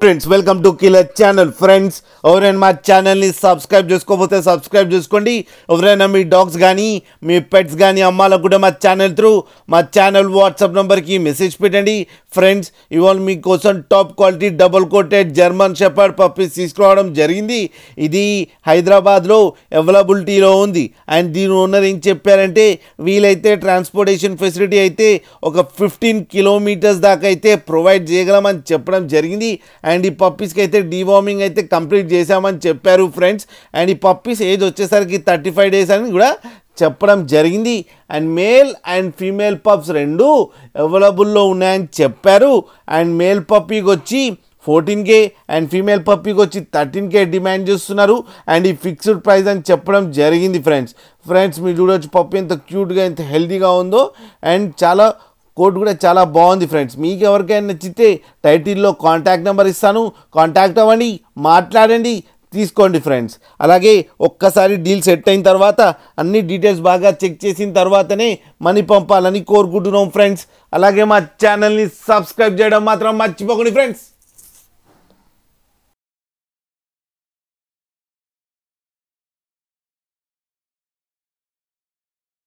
Friends welcome to killer channel. Friends ఎవరైనా మా ఛానల్ని సబ్స్క్రైబ్ చేసుకోకపోతే సబ్స్క్రైబ్ చేసుకోండి. ఎవరైనా మీ డాగ్స్ కానీ మీ పెట్స్ కానీ అమ్మాలకు కూడా మా ఛానల్ వాట్సాప్ నెంబర్కి మెసేజ్ పెట్టండి. ఫ్రెండ్స్ ఇవాళ మీకోసం top quality double coated German shepherd puppies తీసుకురావడం జరిగింది. ఇది హైదరాబాద్లో అవైలబిలిటీలో ఉంది. అండ్ దీని ఓనర్ ఏం చెప్పారంటే వీలైతే ట్రాన్స్పోర్టేషన్ ఫెసిలిటీ అయితే ఒక 15 కిలోమీటర్స్ దాకా అయితే ప్రొవైడ్ చేయగలమని చెప్పడం జరిగింది. అండ్ ఈ పప్పీస్కి అయితే డీవార్మింగ్ అయితే కంప్లీట్ చేశామని చెప్పారు ఫ్రెండ్స్. అండ్ ఈ పప్పీస్ ఏజ్ వచ్చేసరికి 35 days అని కూడా చెప్పడం జరిగింది. And male and female pups రెండు అవైలబుల్లో ఉన్నాయని చెప్పారు. అండ్ మేల్ పప్పీకి వచ్చి 14K అండ్ ఫీమేల్ పప్పీకి వచ్చి 13K డిమాండ్ చేస్తున్నారు. అండ్ ఈ ఫిక్స్డ్ ప్రైస్ అని చెప్పడం జరిగింది ఫ్రెండ్స్ మీరు చూడవచ్చు పప్పీ ఎంత క్యూట్గా ఎంత హెల్తీగా ఉందో. అండ్ చాలా కోట్ కూడా చాలా బాగుంది ఫ్రెండ్స్. మీకు ఎవరికైనా నచ్చితే టైటిల్లో కాంటాక్ట్ నెంబర్ ఇస్తాను, కాంటాక్ట్ అవ్వండి, మాట్లాడండి, తీసుకోండి ఫ్రెండ్స్. అలాగే ఒక్కసారి డీల్ సెట్ అయిన తర్వాత అన్ని డీటెయిల్స్ బాగా చెక్ చేసిన తర్వాతనే మనీ పంపాలని కోరుకుంటున్నాం ఫ్రెండ్స్. అలాగే మా ఛానల్ని సబ్స్క్రైబ్ చేయడం మాత్రం మర్చిపోకండి ఫ్రెండ్స్.